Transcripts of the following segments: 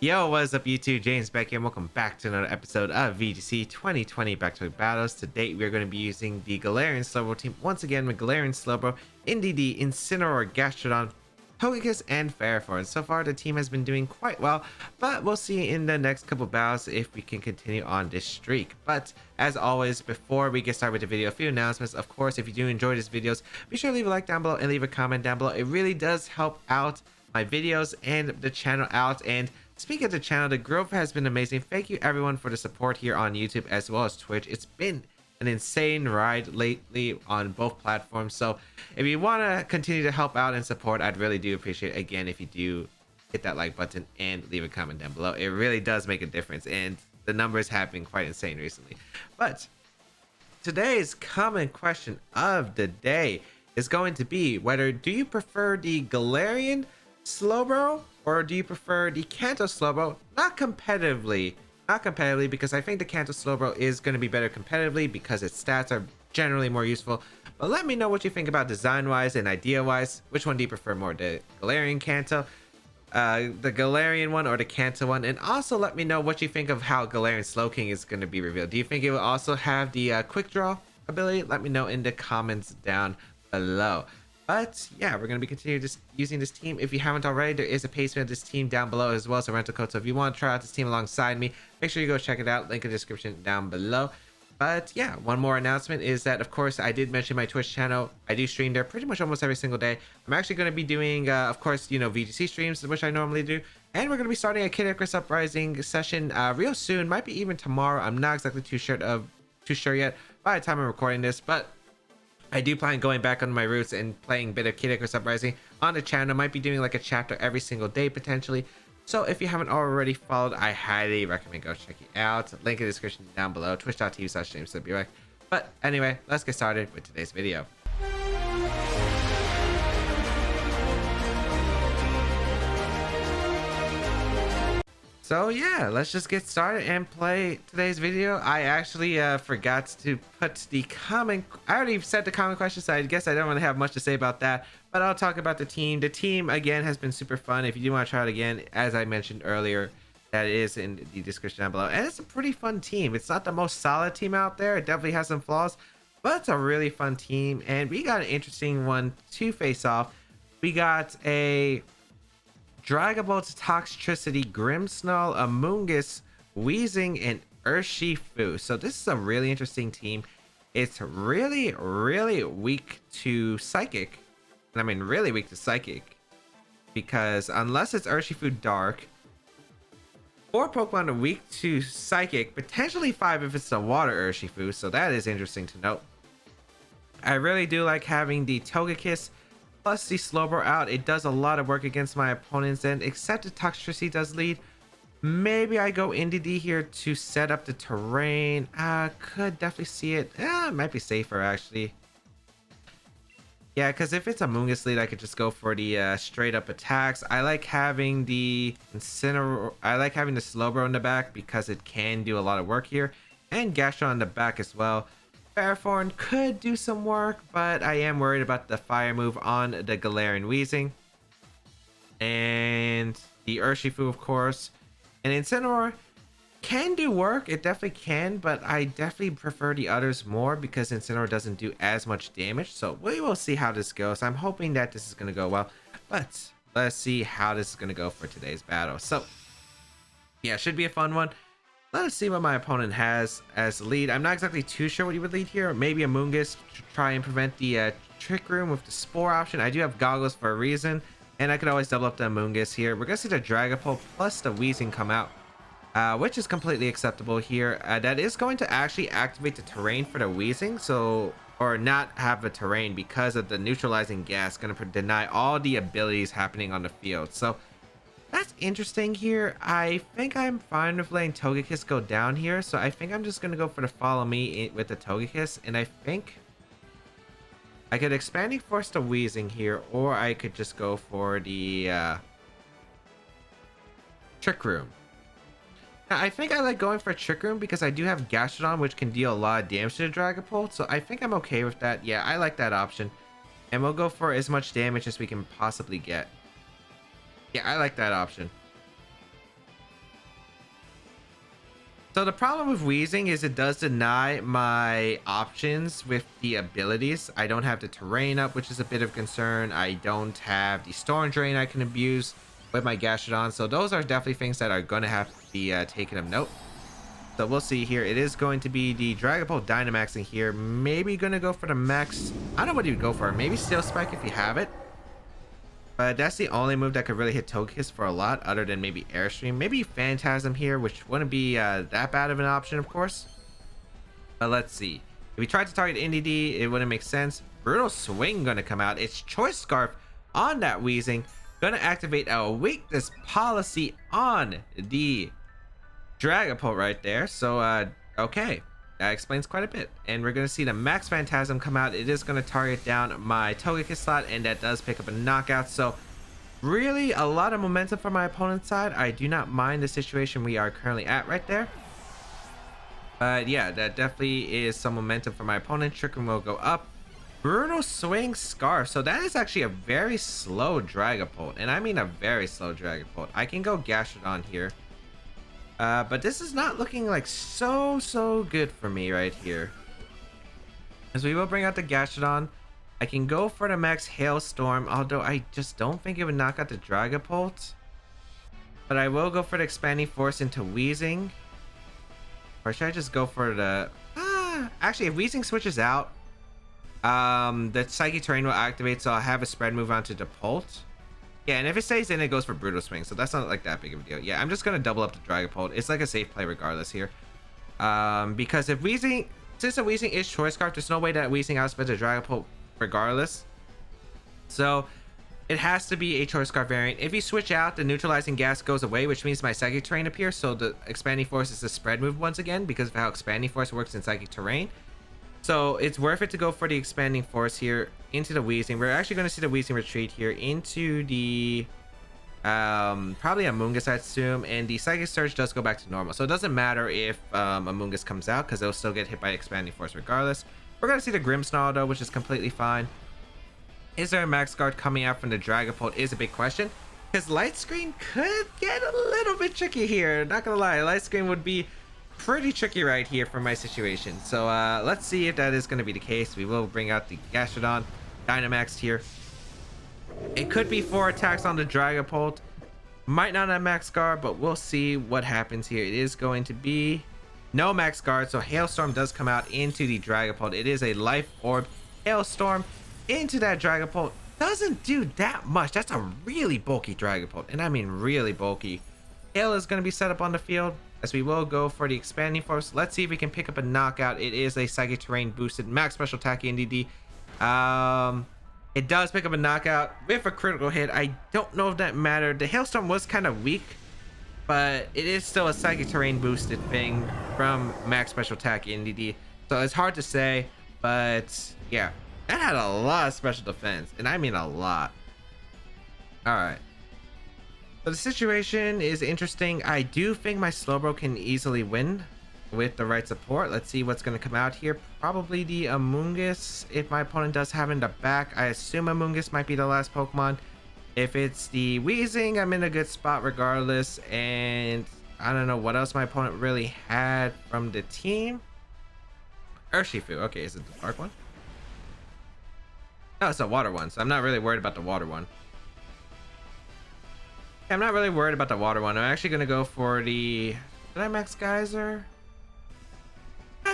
Yo, what's up YouTube? James back here and welcome back to another episode of VGC 2020 Back Battles. Today we are going to be using the Galarian Slowbro team once again with Galarian Slowbro, Indeedee, Incineroar, Gastrodon, Togekiss, and Ferrothorn. So far the team has been doing quite well, but we'll see in the next couple battles if we can continue on this streak. But as always, before we get started with the video, a few announcements. Of course, if you do enjoy these videos, be sure to leave a like down below and leave a comment down below. It really does help out my videos and the channel out. And speaking of the channel, the growth has been amazing. Thank you everyone for the support here on YouTube as well as Twitch. It's been an insane ride lately on both platforms. So if you want to continue to help out and support, I'd really do appreciate it. Again, if you do hit that like button and leave a comment down below, it really does make a difference. And the numbers have been quite insane recently. But today's common question of the day is going to be whether do you prefer the Galarian Slowbro or do you prefer the Kanto Slowbro? Not competitively, because I think the Kanto Slowbro is going to be better competitively because its stats are generally more useful. But let me know what you think about design wise and idea wise. Which one do you prefer more, the Galarian Kanto, the Galarian one, or the Kanto one? And also let me know what you think of how Galarian Slowking is going to be revealed. Do you think it will also have the quick draw ability? Let me know in the comments down below. But yeah, we're going to be continuing just using this team. If you haven't already, there is a page of this team down below as well as a rental code. So if you want to try out this team alongside me, make sure you go check it out. Link in the description down below. But yeah, one more announcement is that, of course, I did mention my Twitch channel. I do stream there pretty much almost every single day. I'm actually going to be doing, of course, you know, VGC streams, which I normally do. And we're going to be starting a Kid Icarus Uprising session real soon. Might be even tomorrow. I'm not exactly too sure yet by the time I'm recording this. But I do plan going back on my roots and playing a bit of Kid Icarus Uprising on the channel. Might be doing like a chapter every single day potentially. So if you haven't already followed, I highly recommend go check it out. Link in the description down below. Twitch.tv/JamesWreck. But anyway, let's get started with today's video. So yeah, let's just get started and play today's video. I actually forgot to put the comment. I already said the comment question, so I guess I don't want to have much to say about that. But I'll talk about the team. The team again has been super fun. If you do want to try it again, as I mentioned earlier, that is in the description down below. And it's a pretty fun team. It's not the most solid team out there. It definitely has some flaws, but it's a really fun team. And we got an interesting one to face off. We got a Dragabolt, Toxtricity, Grimmsnarl, Amoonguss, Weezing, and Urshifu. So this is a really interesting team. It's really weak to Psychic. And I mean really weak to Psychic. Because unless it's Urshifu Dark, 4 Pokemon are weak to Psychic. Potentially 5 if it's the Water Urshifu. So that is interesting to note. I really do like having the Togekiss plus the Slowbro out. It does a lot of work against my opponents, and except the Toxtricity does lead, maybe I go Indeedee here to set up the terrain. Could definitely see it. It might be safer actually. Yeah, because if it's a Amoonguss lead, I could just go for the straight up attacks. I like having the Incineroar. I like having the Slowbro in the back because it can do a lot of work here, and Gastrodon in the back as well. Ferrothorn could do some work, but I am worried about the fire move on the Galarian Weezing. And the Urshifu, of course. And Incineroar can do work. It definitely can, but I definitely prefer the others more because Incineroar doesn't do as much damage. So we will see how this goes. I'm hoping that this is going to go well, but let's see how this is going to go for today's battle. So yeah, should be a fun one. Let's see what my opponent has as lead. I'm not exactly too sure what he would lead here. Maybe a Amoonguss to try and prevent the Trick Room with the Spore option. I do have Goggles for a reason, and I could always double up the Amoonguss here. We're going to see the Dragapult plus the Weezing come out, which is completely acceptable here. That is going to actually activate the terrain for the Weezing, so or not have a terrain because of the neutralizing gas. Going to deny all the abilities happening on the field. So that's interesting here. I think I'm fine with letting Togekiss go down here. So I think I'm just going to go for the follow me with the Togekiss. And I think I could Expanding Force the Weezing here. Or I could just go for the Trick Room. Now, I think I like going for Trick Room because I do have Gastrodon, which can deal a lot of damage to the Dragapult. So I think I'm okay with that. Yeah, I like that option. And we'll go for as much damage as we can possibly get. Yeah, I like that option. So the problem with Weezing is it does deny my options with the abilities. I don't have the terrain up, which is a bit of concern. I don't have the Storm Drain I can abuse with my Gastrodon. So those are definitely things that are going to have to be taken of note. So we'll see here. It is going to be the Dragapult Dynamax in here. Maybe going to go for the max. I don't know what you'd go for. Maybe Steel Spike if you have it. But that's the only move that could really hit Togekiss for a lot, other than maybe Airstream. Maybe Phantasm here, which wouldn't be that bad of an option, of course. But let's see. If we tried to target Indeedee, it wouldn't make sense. Brutal Swing going to come out. It's Choice Scarf on that Weezing. Going to activate a weakness policy on the Dragapult right there. So, okay. That explains quite a bit. And we're going to see the Max Phantasm come out. It is going to target down my Togekiss slot, and that does pick up a knockout. So really a lot of momentum from my opponent's side. I do not mind the situation we are currently at right there. But yeah, that definitely is some momentum for my opponent. Trick Room will go up. Brutal Swing Scarf. So that is actually a very slow Dragapult. And I mean a very slow Dragapult. I can go Gastrodon here. But this is not looking like so good for me right here. As we will bring out the Gastrodon. I can go for the max Hailstorm, although I just don't think it would knock out the Dragapult. But I will go for the Expanding Force into Weezing. Or should I just go for the... actually, if Weezing switches out, the Psychic Terrain will activate, so I'll have a spread move onto Depult. Yeah, and if it stays in, it goes for Brutal Swing, so that's not like that big of a deal. Yeah, I'm just going to double up the Dragapult. It's like a safe play regardless here. Because if Weezing... Since the Weezing is Choice Scarf, there's no way that Weezing outspends a Dragapult regardless. So, it has to be a Choice Scarf variant. If you switch out, the Neutralizing Gas goes away, which means my Psychic Terrain appears, so the Expanding Force is a spread move once again, because of how Expanding Force works in Psychic Terrain. So, it's worth it to go for the Expanding Force here into the Weezing. We're actually going to see the Weezing retreat here into the... probably Amoonguss, I assume, and the Psychic Surge does go back to normal. So, it doesn't matter if Amoonguss comes out, because it'll still get hit by Expanding Force regardless. We're going to see the Grimmsnarl, though, which is completely fine. Is there a Max Guard coming out from the Dragapult is a big question, because Light Screen could get a little bit tricky here. Not going to lie, Light Screen would be pretty tricky right here for my situation. So let's see if that is going to be the case. We will bring out the Gastrodon Dynamax here. It could be 4 attacks on the Dragapult. Might not have Max Guard, but we'll see what happens here. It is going to be no Max Guard, so Hailstorm does come out into the Dragapult. It is a Life Orb Hailstorm into that Dragapult. Doesn't do that much. That's a really bulky Dragapult, and I mean really bulky. Hail is going to be set up on the field, as we will go for the Expanding Force. Let's see if we can pick up a knockout. It is a Psychic Terrain boosted Max Special Attack Indeedee. It does pick up a knockout with a critical hit. I don't know if that mattered. The Hailstorm was kind of weak, but it is still a Psychic Terrain boosted thing from Max Special Attack Indeedee. So it's hard to say, but yeah. That had a lot of special defense, and I mean a lot. Alright. So the situation is interesting. I do think my Slowbro can easily win with the right support. Let's see what's going to come out here. Probably the Amoonguss, if my opponent does have in the back. I assume Amoonguss might be the last Pokemon. If it's the Weezing, I'm in a good spot regardless. And I don't know what else my opponent really had from the team. Urshifu. Okay, is it the dark one? No, it's a water one, so I'm not really worried about the water one. I'm not really worried about the water one. I'm actually going to go for the... Did I max Geyser?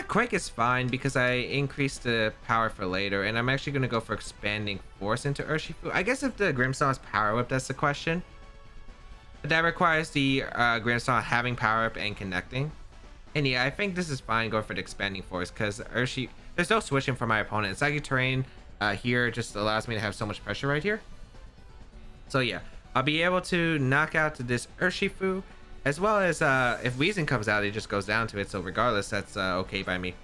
Quake is fine because I increased the power for later, and I'm actually going to go for Expanding Force into Urshifu. I guess if the Grimmsnarl is Power Whip, that's the question. But that requires the Grimmsnarl having Power Whip and connecting. And yeah, I think this is fine going for the Expanding Force because Urshifu... There's no switching for my opponent. Psychic Terrain... here just allows me to have so much pressure right here. So yeah, I'll be able to knock out this Urshifu, as well as if Weezing comes out, it just goes down to it. So regardless, that's okay by me.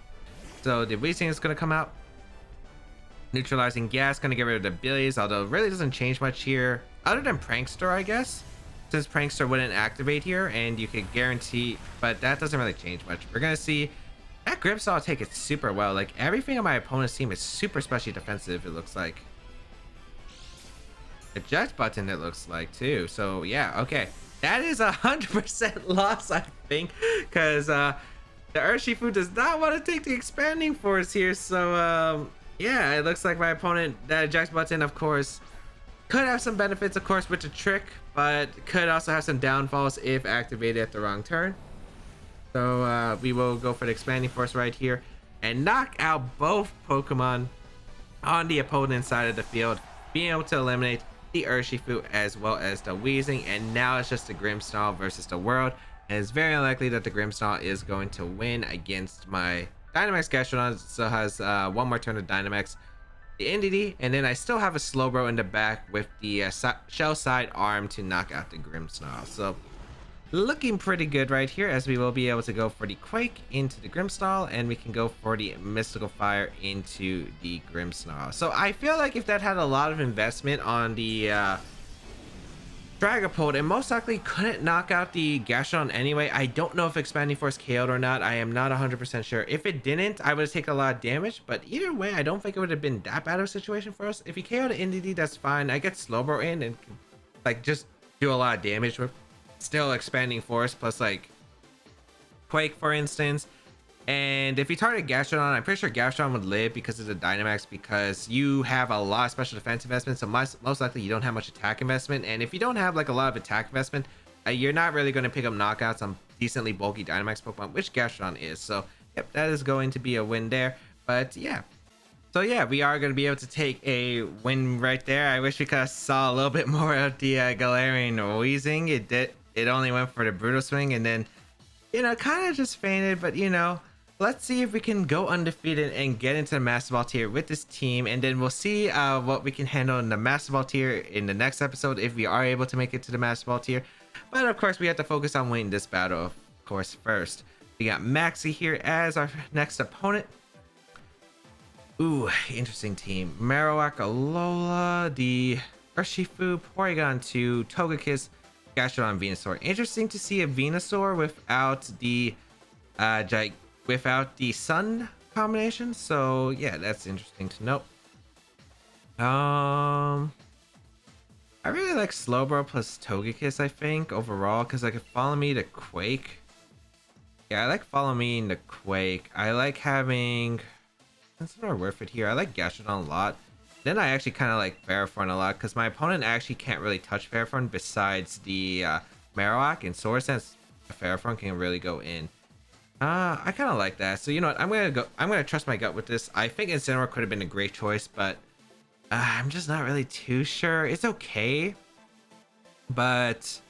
So the Weezing is going to come out. Neutralizing Gas, going to get rid of the abilities, although it really doesn't change much here. Other than Prankster, I guess. Since Prankster wouldn't activate here, and you could guarantee, but that doesn't really change much. We're going to see... That Grimmsnarl will take it super well. Like, everything on my opponent's team is super specially defensive, it looks like. Eject button, it looks like, too. So, yeah, okay. That is 100% loss, I think, because the Urshifu does not want to take the expanding force here. So yeah, it looks like my opponent, that eject button, of course, could have some benefits, of course, with the trick, but could also have some downfalls if activated at the wrong turn. So we will go for the expanding force right here and knock out both Pokemon on the opponent's side of the field, being able to eliminate the Urshifu as well as the Weezing. And now it's just the Grimmsnarl versus the world, and it's very unlikely that the Grimmsnarl is going to win against my Dynamax Gastrodon. Still has one more turn of Dynamax, the Indeedee, and then I still have a Slowbro in the back with the shell side arm to knock out the Grimmsnarl. So looking pretty good right here, as we will be able to go for the Quake into the Grimmsnarl, and we can go for the Mystical Fire into the Grimmsnarl. So I feel like if that had a lot of investment on the Dragapult, it most likely couldn't knock out the Gastrodon anyway. I don't know if Expanding Force KO'd or not. I am not 100% sure. If it didn't, I would have taken a lot of damage, but either way, I don't think it would have been that bad of a situation for us. If he KO'd the Indeedee, that's fine. I get Slowbro in and like just do a lot of damage with still Expanding Force plus like Quake, for instance. And if you target Gastrodon, I'm pretty sure Gastrodon would live because of the Dynamax, because you have a lot of special defense investment, so most likely you don't have much attack investment. And if you don't have like a lot of attack investment, you're not really going to pick up knockouts on decently bulky Dynamax Pokemon, which Gastrodon is. So yep, that is going to be a win there. But yeah, so yeah, we are going to be able to take a win right there. I wish we could have saw a little bit more of the Galarian Weezing. It only went for the Brutal Swing, and then, you know, kind of just fainted. But you know, let's see if we can go undefeated and get into the Master Ball tier with this team, and then we'll see what we can handle in the Master Ball tier in the next episode if we are able to make it to the Master Ball tier. But of course, we have to focus on winning this battle, of course, first. We got Maxie here as our next opponent. Ooh, interesting team. Marowak, Alola, the Urshifu, Porygon 2, Togekiss, Gastrodon, Venusaur. Interesting to see a Venusaur without the without the Sun combination. So yeah, that's interesting to note. I really like Slowbro plus Togekiss, I think, overall, because I could follow me to Quake. Yeah, I like follow me into Quake. I like having, that's not worth it here. I like Gastrodon a lot. Then I actually kind of like Ferrothorn a lot, because my opponent actually can't really touch Ferrothorn besides the Marowak, and Swords Dance Ferrothorn can really go in. I kind of like that. So you know what? I'm gonna trust my gut with this. I think Incineroar could have been a great choice, but I'm just not really too sure. It's okay, but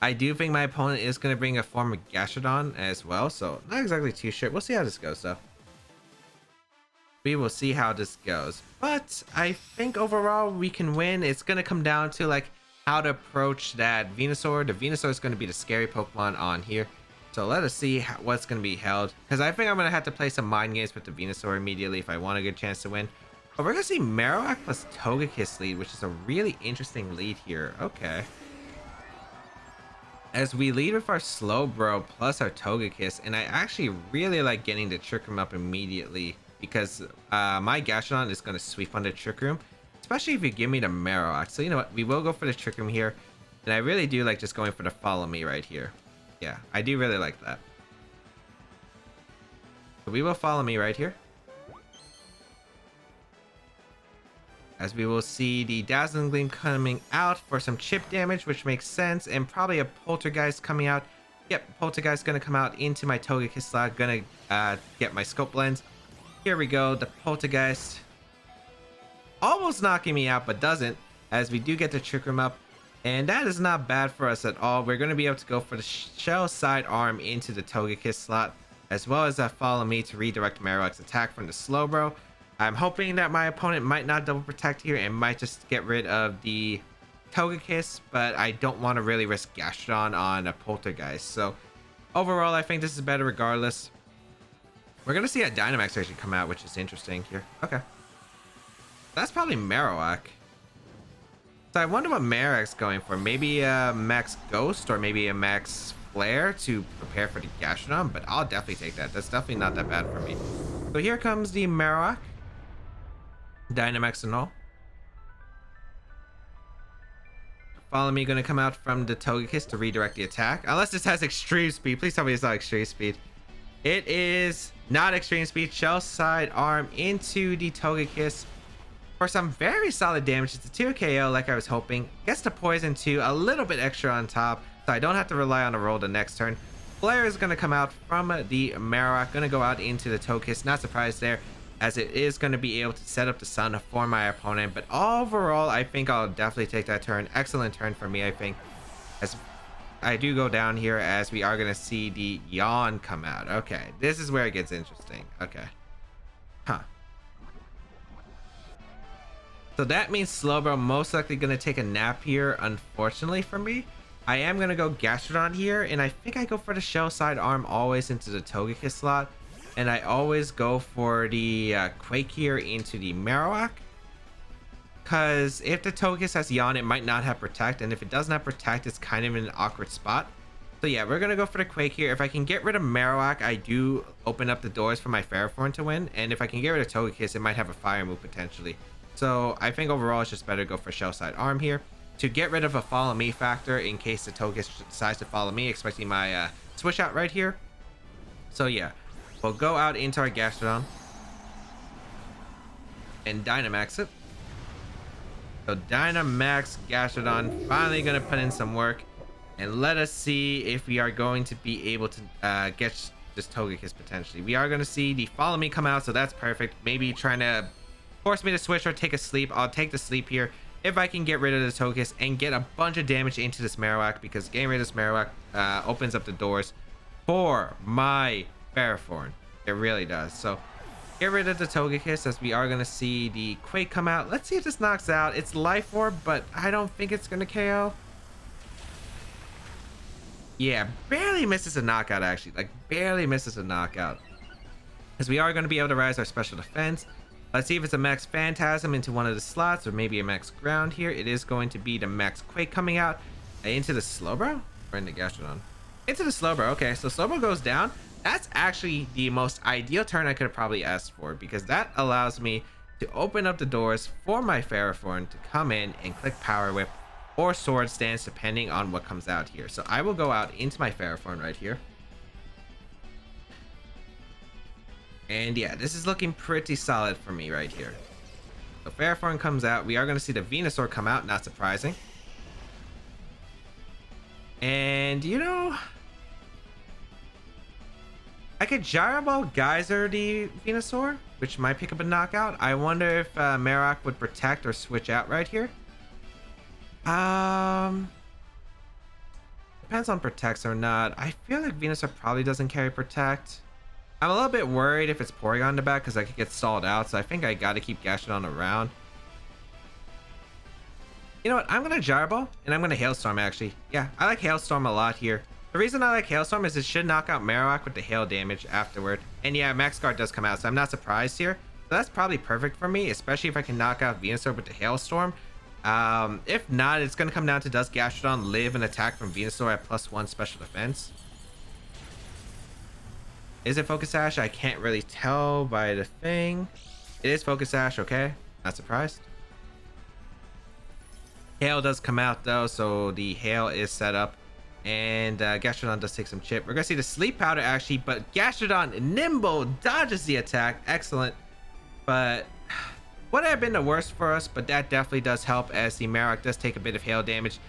I do think my opponent is gonna bring a form of Gastrodon as well. So not exactly too sure. We'll see how this goes, though. We will see how this goes, but I think overall we can win. It's gonna come down to like how to approach that Venusaur. The Venusaur is gonna be the scary Pokemon on here. So let us see what's going to be held, because I think I'm going to have to play some mind games with the Venusaur immediately if I want a good chance to win. But we're going to see Marowak plus Togekiss lead, which is a really interesting lead here. Okay. As we lead with our Slowbro plus our Togekiss, and I actually really like getting the Trick Room up immediately, because my Gastrodon is going to sweep on the Trick Room, especially if you give me the Marowak. So you know what? We will go for the Trick Room here, and I really do like just going for the Follow Me right here. Yeah, I do really like that. So we will follow me right here, as we will see the Dazzling Gleam coming out for some chip damage, which makes sense, and probably a Poltergeist coming out. Yep, Poltergeist gonna come out into my Togekiss slot. Gonna get my Scope Lens. Here we go, the Poltergeist almost knocking me out, but doesn't, as we do get the Trick Room up. And that is not bad for us at all. We're going to be able to go for the shell side arm into the Togekiss slot, as well as follow me to redirect Marowak's attack from the Slowbro. I'm hoping that my opponent might not double protect here and might just get rid of the Togekiss, but I don't want to really risk Gastrodon on a Poltergeist. So overall, I think this is better regardless. We're going to see a Dynamax actually come out, which is interesting here. Okay. That's probably Marowak. So I wonder what Marowak's going for. Maybe a Max Ghost or maybe a Max Flare to prepare for the Gastrodon, but I'll definitely take that. That's definitely not that bad for me. So here comes the Marowak. Dynamax and all. Follow Me gonna come out from the Togekiss to redirect the attack. Unless this has extreme speed. Please tell me it's not extreme speed. It is not extreme speed. Shell Side Arm into the Togekiss for some very solid damage. It's a 2 KO like I was hoping. Gets the poison too, a little bit extra on top, so I don't have to rely on a roll the next turn. Flare is going to come out from the Marowak, going to go out into the Togekiss. Not surprised there, as it is going to be able to set up the sun for my opponent. But overall, I think I'll definitely take that turn. Excellent turn for me, I think. As I do go down here, as we are going to see the Yawn come out. Okay, this is where it gets interesting. Okay. Huh. So that means Slowbro most likely going to take a nap here, unfortunately for me. I am going to go Gastrodon here, and I think I go for the Shell Side Arm always into the Togekiss slot. And I always go for the Quake here into the Marowak. Because if the Togekiss has Yawn, it might not have Protect. And if it doesn't have Protect, it's kind of in an awkward spot. So yeah, we're going to go for the Quake here. If I can get rid of Marowak, I do open up the doors for my Ferrothorn to win. And if I can get rid of Togekiss, it might have a Fire move potentially. So I think overall it's just better to go for Shell Side Arm here to get rid of a Follow Me factor in case the Togekiss decides to follow me, expecting my switch out right here. So yeah, we'll go out into our Gastrodon and Dynamax it. So Dynamax Gastrodon finally going to put in some work, and let us see if we are going to be able to get this Togekiss potentially. We are going to see the Follow Me come out, so that's perfect. Maybe trying to force me to switch or take a sleep. I'll take the sleep here if I can get rid of the Togekiss and get a bunch of damage into this Marowak, because getting rid of this Marowak opens up the doors for my Ferrothorn. It really does. So get rid of the Togekiss, as we are going to see the Quake come out. Let's see if this knocks out. It's Life Orb, but I don't think it's going to KO. Yeah, barely misses a knockout, actually. Like, barely misses a knockout. As we are going to be able to rise our special defense. Let's see if it's a Max Phantasm into one of the slots, or maybe a Max Ground here. It is going to be the Max Quake coming out into the Slowbro, or into Gastrodon. Into the Slowbro. Okay, so Slowbro goes down. That's actually the most ideal turn I could have probably asked for, because that allows me to open up the doors for my Ferrothorn to come in and click Power Whip or Sword Stance, depending on what comes out here. So I will go out into my Ferrothorn right here. And yeah, this is looking pretty solid for me right here. So Ferrothorn comes out. We are going to see the Venusaur come out, not surprising. And you know, I could Gyro Ball Geyser the Venusaur, which might pick up a knockout. I wonder if Marowak would protect or switch out right here. Depends on protects or not. I feel like Venusaur probably doesn't carry protect. I'm a little bit worried if it's Porygon in the back, because I could get stalled out. So I think I got to keep Gastrodon around. You know what? I'm going to Gyro Ball, and I'm going to Hailstorm, actually. Yeah, I like Hailstorm a lot here. The reason I like Hailstorm is it should knock out Marowak with the hail damage afterward. And yeah, Max Guard does come out, so I'm not surprised here. So that's probably perfect for me, especially if I can knock out Venusaur with the Hailstorm. If not, it's going to come down to, does Gastrodon live an attack from Venusaur at +1 special defense? Is it Focus Sash? I can't really tell by the thing. It is Focus Sash, okay. Not surprised. Hail does come out though, so the Hail is set up. And Gastrodon does take some chip. We're going to see the Sleep Powder actually, but Gastrodon nimble dodges the attack. Excellent. But would have been the worst for us, but that definitely does help, as the Marowak does take a bit of hail damage.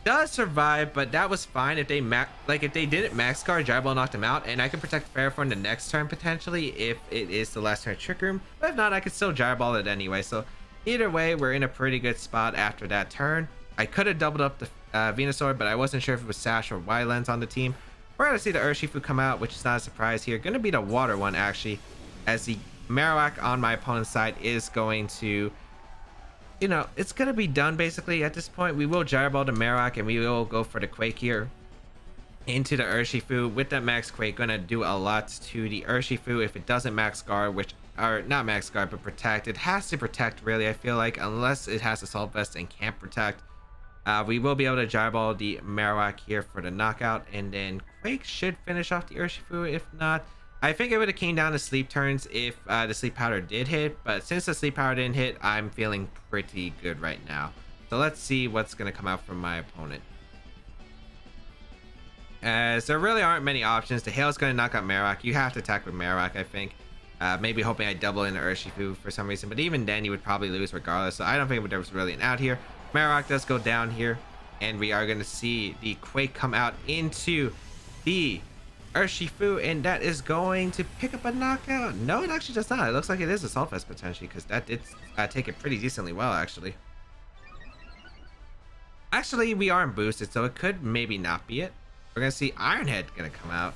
Does survive, but that was fine. If they if they didn't Max Guard, Gyro Ball knocked him out, and I can protect Ferrothorn the next turn potentially if it is the last turn Trick Room. But if not, I could still Gyro Ball it anyway. So either way, we're in a pretty good spot after that turn. I could have doubled up the Venusaur, but I wasn't sure if it was Sash or Y-Lens on the team. We're gonna see the Urshifu come out, which is not a surprise here. Gonna be the water one actually, as the Marowak on my opponent's side is going to, you know, it's gonna be done basically at this point. We will Gyro Ball the Marowak, and we will go for the Quake here into the Urshifu. With that Max Quake, gonna do a lot to the Urshifu if it doesn't Max Guard, which, or not Max Guard, but protect. It has to protect really, I feel like, unless it has Assault Vest and can't protect. We will be able to Gyro Ball the Marowak here for the knockout, and then Quake should finish off the Urshifu. If not, I think it would have came down to sleep turns if the Sleep Powder did hit, but since the Sleep Powder didn't hit, I'm feeling pretty good right now. So let's see what's going to come out from my opponent. As there really aren't many options. The Hail's going to knock out Marowak. You have to attack with Marowak, I think. Maybe hoping I double in Urshifu for some reason, but even then you would probably lose regardless. So I don't think there was really an out here. Marowak does go down here, and we are going to see the Quake come out into the Urshifu, and that is going to pick up a knockout. No, it actually does not. It looks like it is a Assault Vest potentially, because that did take it pretty decently well, actually. Actually, we aren't boosted, so it could maybe not be it. We're going to see Ironhead going to come out.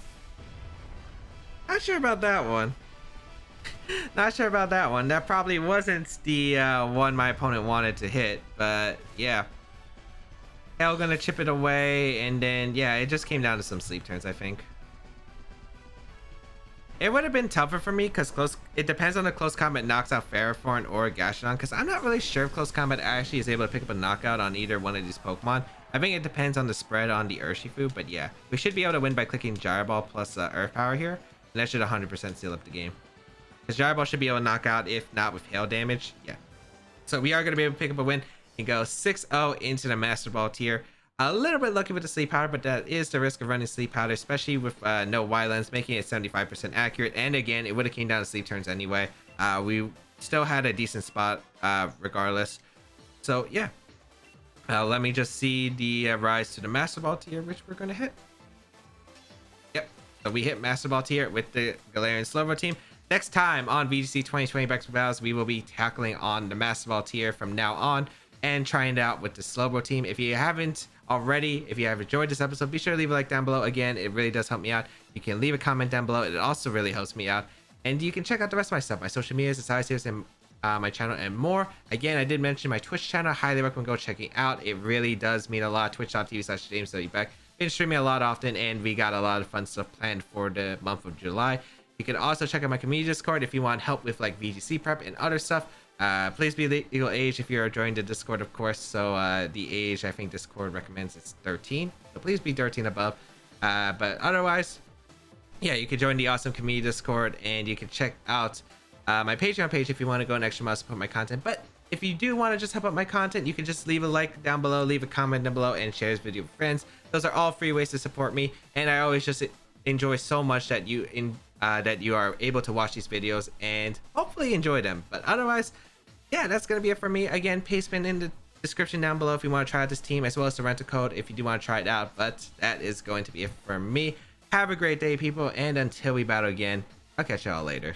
Not sure about that one. Not sure about that one. That probably wasn't the one my opponent wanted to hit, but yeah. Hail gonna chip it away, and then yeah, it just came down to some sleep turns, I think. It would have been tougher for me because it depends on the close combat knocks out Ferrothorn or Gastrodon, because I'm not really sure if close combat actually is able to pick up a knockout on either one of these Pokemon. I think it depends on the spread on the Urshifu, but yeah, we should be able to win by clicking Gyro Ball plus Earth Power here, and that should 100% seal up the game. Because Gyro Ball should be able to knock out, if not with hail damage. Yeah. So we are going to be able to pick up a win and go 6-0 into the Master Ball tier. A little bit lucky with the Sleep Powder, but that is the risk of running Sleep Powder, especially with no Y-Lens, making it 75% accurate. And again, it would have came down to sleep turns anyway. We still had a decent spot regardless. So yeah. Let me just see the rise to the Master Ball tier, which we're going to hit. Yep. So we hit Master Ball tier with the Galarian Slowbro team. Next time on VGC 2020 Back Battles, we will be tackling on the Master Ball tier from now on and trying it out with the Slowbro team. If you haven't already, if you have enjoyed this episode, be sure to leave a like down below. Again, it really does help me out. You can leave a comment down below. It also really helps me out. And you can check out the rest of my stuff, my social medias, the side series, and my channel, and more. Again, I did mention my Twitch channel. Highly recommend go checking out. It really does mean a lot. Twitch.tv/JamesWBeck. Been streaming a lot often, and we got a lot of fun stuff planned for the month of July. You can also check out my community Discord if you want help with like VGC prep and other stuff. Please be legal age if you're joining the Discord, of course. So the age I think Discord recommends is 13. So please be 13 above. But otherwise, yeah, you can join the awesome community Discord, and you can check out my Patreon page if you want to go an extra mile to support my content. But if you do want to just help out my content, you can just leave a like down below, leave a comment down below, and share this video with friends. Those are all free ways to support me, and I always just enjoy so much that you are able to watch these videos and hopefully enjoy them. But otherwise, yeah, that's gonna be it for me. Again, paste in the description down below if you want to try out this team, as well as the rental code if you do want to try it out. But that is going to be it for me. Have a great day, people, and until we battle again, I'll catch y'all later.